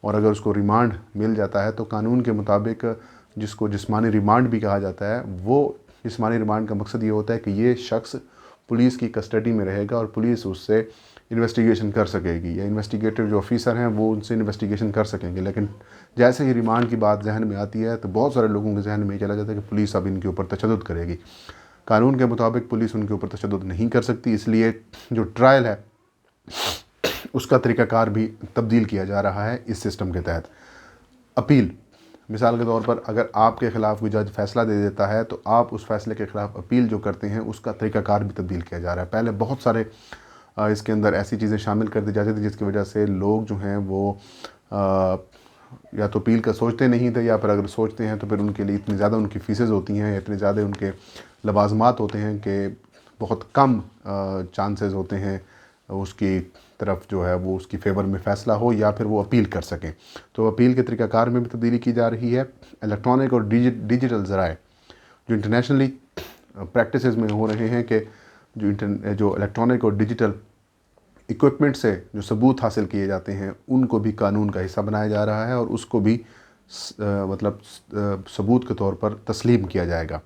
اور اگر اس کو ریمانڈ مل جاتا ہے تو قانون کے مطابق جس کو جسمانی ریمانڈ بھی کہا جاتا ہے، وہ جسمانی ریمانڈ کا مقصد یہ ہوتا ہے کہ یہ شخص پولیس کی کسٹڈی میں رہے گا اور پولیس اس سے انویسٹیگیشن کر سکے گی، یا انویسٹیگیٹر جو آفیسر ہیں وہ ان سے انویسٹیگیشن کر سکیں گے۔ لیکن جیسے ہی ریمانڈ کی بات ذہن میں آتی ہے تو بہت سارے لوگوں کے ذہن میں یہ چلا جاتا ہے کہ پولیس اب ان کے اوپر تشدد کرے گی۔ قانون کے مطابق پولیس ان کے اوپر تشدد نہیں کر سکتی، اس لیے جو ٹرائل ہے اس کا طریقہ کار بھی تبدیل کیا جا رہا ہے اس سسٹم کے تحت۔ اپیل، مثال کے طور پر اگر آپ کے خلاف کوئی جج فیصلہ دے دیتا ہے تو آپ اس فیصلے کے خلاف اپیل جو کرتے ہیں اس کا طریقہ کار بھی تبدیل کیا جا رہا ہے۔ پہلے بہت سارے اس کے اندر ایسی چیزیں شامل کر دی جاتی تھی جس کی وجہ سے لوگ جو ہیں وہ یا تو اپیل کا سوچتے نہیں تھے، یا پھر اگر سوچتے ہیں تو پھر ان کے لیے اتنی زیادہ ان کی فیسز ہوتی ہیں، اتنے زیادہ ان کے لوازمات ہوتے ہیں کہ بہت کم چانسز ہوتے ہیں اس کی طرف جو ہے وہ اس کی فیور میں فیصلہ ہو یا پھر وہ اپیل کر سکیں۔ تو اپیل کے طریقہ کار میں بھی تبدیلی کی جا رہی ہے۔ الیکٹرانک اور ڈیجیٹل ذرائع جو انٹرنیشنلی پریکٹسز میں ہو رہے ہیں کہ جو الیکٹرانک اور ڈیجیٹل ایکوپمنٹ سے جو ثبوت حاصل کیے جاتے ہیں ان کو بھی قانون کا حصہ بنایا جا رہا ہے اور اس کو بھی ثبوت کے طور پر تسلیم کیا جائے گا۔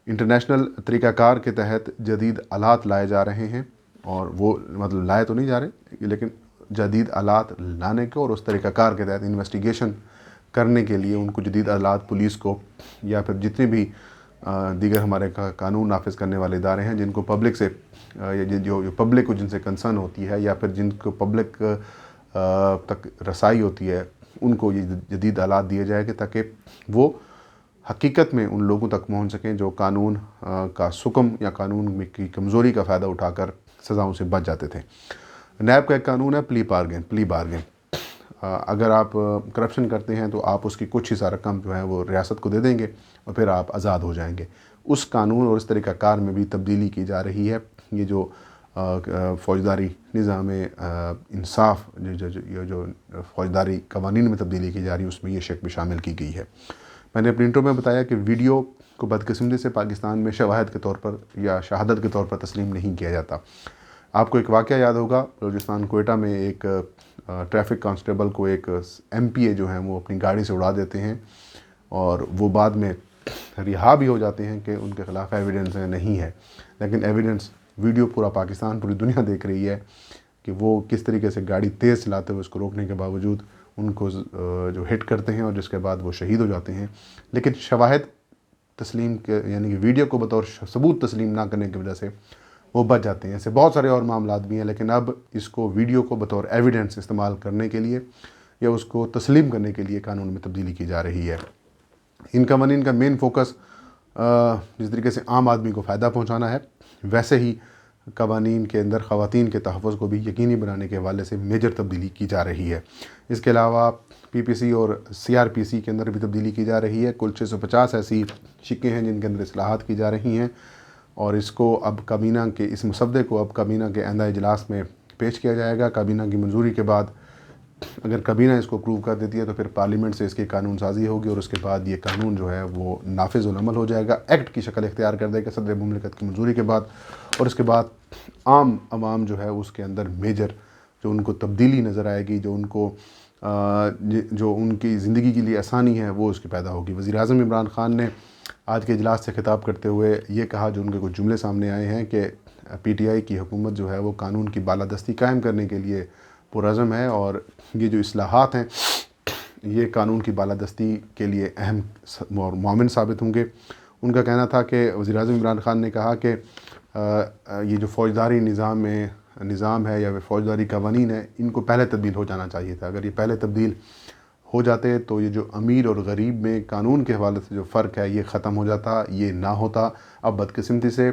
انٹرنیشنل طریقہ کار کے تحت جدید آلات لائے جا رہے ہیں، اور وہ لائے تو نہیں جا رہے لیکن جدید آلات لانے کو اور اس طریقہ کار کے تحت انویسٹیگیشن کرنے کے لیے ان کو جدید آلات پولیس کو یا پھر جتنے بھی دیگر ہمارے قانون نافذ کرنے والے ادارے ہیں جن کو پبلک سے جو پبلک کو جن سے کنسرن ہوتی ہے یا پھر جن کو پبلک تک رسائی ہوتی ہے ان کو یہ جدید آلات دیے جائے گے تاکہ وہ حقیقت میں ان لوگوں تک پہنچ سکیں جو قانون کا سکم یا قانون کی کمزوری کا فائدہ اٹھا کر سزاؤں سے بچ جاتے تھے۔ نیب کا ایک قانون ہے پلی بارگین۔ اگر آپ کرپشن کرتے ہیں تو آپ اس کی کچھ حصہ رقم جو ہے وہ ریاست کو دے دیں گے اور پھر آپ آزاد ہو جائیں گے۔ اس قانون اور اس طریقہ کار میں بھی تبدیلی کی جا رہی ہے۔ یہ جو فوجداری نظام انصاف جو فوجداری قوانین میں تبدیلی کی جا رہی ہے اس میں یہ شک بھی شامل کی گئی ہے۔ میں نے اپنی انٹرو میں بتایا کہ ویڈیو کو بدقسمتی سے پاکستان میں شواہد کے طور پر یا شہادت کے طور پر تسلیم نہیں کیا جاتا۔ آپ کو ایک واقعہ یاد ہوگا، بلوچستان کوئٹہ میں ایک ٹریفک کانسٹیبل کو ایک ایم پی اے جو ہیں وہ اپنی گاڑی سے اڑا دیتے ہیں اور وہ بعد میں رہا بھی ہو جاتے ہیں کہ ان کے خلاف ایویڈنس نہیں ہے، لیکن ایویڈنس ویڈیو پورا پاکستان پوری دنیا دیکھ رہی ہے کہ وہ کس طریقے سے گاڑی تیز چلاتے ہوئے اس کو روکنے کے باوجود ان کو جو ہٹ کرتے ہیں اور جس کے بعد وہ شہید ہو جاتے ہیں۔ لیکن شواہد تسلیم کے یعنی کہ ویڈیو کو بطور ثبوت تسلیم نہ کرنے کی وجہ سے وہ بچ جاتے ہیں۔ ایسے بہت سارے اور معاملات بھی ہیں، لیکن اب اس کو ویڈیو کو بطور ایویڈنس استعمال کرنے کے لیے یا اس کو تسلیم کرنے کے لیے قانون میں تبدیلی کی جا رہی ہے۔ ان قوانین کا مین فوکس جس طریقے سے عام آدمی کو فائدہ پہنچانا ہے، ویسے ہی قوانین کے اندر خواتین کے تحفظ کو بھی یقینی بنانے کے حوالے سے میجر تبدیلی کی جا رہی ہے۔ اس کے علاوہ پی پی سی اور سی آر پی سی کے اندر بھی تبدیلی کی جا رہی ہے۔ کل 650 ایسی شقیں ہیں جن کے اندر اصلاحات کی جا رہی ہیں، اور اس کو اب کابینہ کے اس مسودے کو اب کابینہ کے آئندہ اجلاس میں پیش کیا جائے گا۔ کابینہ کی منظوری کے بعد اگر کابینہ اس کو اپروو کر دیتی ہے تو پھر پارلیمنٹ سے اس کی قانون سازی ہوگی اور اس کے بعد یہ قانون جو ہے وہ نافذ العمل ہو جائے گا، ایکٹ کی شکل اختیار کر دے گا صدر مملکت کی منظوری کے بعد، اور اس کے بعد عام عوام جو ہے اس کے اندر میجر جو ان کو تبدیلی نظر آئے گی، جو ان کی زندگی کے لیے آسانی ہے وہ اس کی پیدا ہوگی۔ وزیر اعظم عمران خان نے آج کے اجلاس سے خطاب کرتے ہوئے یہ کہا، جو ان کے کچھ جملے سامنے آئے ہیں، کہ پی ٹی آئی کی حکومت جو ہے وہ قانون کی بالادستی قائم کرنے کے لیے پرعزم ہے، اور یہ جو اصلاحات ہیں یہ قانون کی بالادستی کے لیے اہم اور معاون ثابت ہوں گے۔ ان کا کہنا تھا کہ وزیر اعظم عمران خان نے کہا کہ یہ جو فوجداری نظام ہے یا فوجداری قوانین ہے ان کو پہلے تبدیل ہو جانا چاہیے تھا۔ اگر یہ پہلے تبدیل ہو جاتے تو یہ جو امیر اور غریب میں قانون کے حوالے سے جو فرق ہے یہ ختم ہو جاتا، یہ نہ ہوتا۔ اب بدقسمتی سے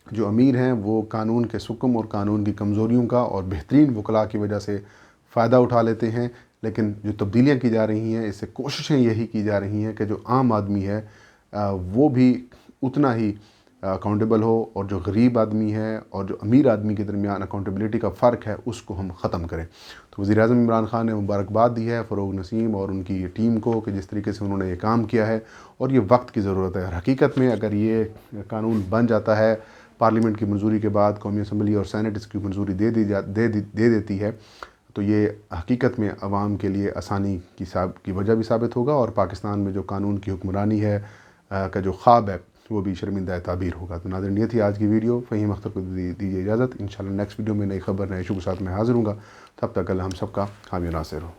جو امیر ہیں وہ قانون کے سکم اور قانون کی کمزوریوں کا اور بہترین وکلاء کی وجہ سے فائدہ اٹھا لیتے ہیں، لیکن جو تبدیلیاں کی جا رہی ہیں اس سے کوششیں یہی کی جا رہی ہیں کہ جو عام آدمی ہے وہ بھی اتنا ہی اکاؤنٹیبل ہو، اور جو غریب آدمی ہے اور جو امیر آدمی کے درمیان اکاؤنٹیبلٹی کا فرق ہے اس کو ہم ختم کریں۔ تو وزیر اعظم عمران خان نے مبارکباد دی ہے فروغ نسیم اور ان کی ٹیم کو کہ جس طریقے سے انہوں نے یہ کام کیا ہے، اور یہ وقت کی ضرورت ہے۔ حقیقت میں اگر یہ قانون بن جاتا ہے پارلیمنٹ کی منظوری کے بعد، قومی اسمبلی اور سینٹ اس کی منظوری دے دیتی ہے، تو یہ حقیقت میں عوام کے لیے آسانی کی وجہ بھی ثابت ہوگا، اور پاکستان میں جو قانون کی حکمرانی ہے کا جو خواب ہے وہ بھی شرمندہ تعبیر ہوگا۔ تو ناظرین، یہ تھی آج کی ویڈیو۔ فہیم اختر کو دیجیے اجازت، انشاءاللہ نیکسٹ ویڈیو میں نئی خبر نئے ایشو کے ساتھ میں حاضر ہوں گا۔ تب تک اللہ ہم سب کا حامی و ناصر ہو۔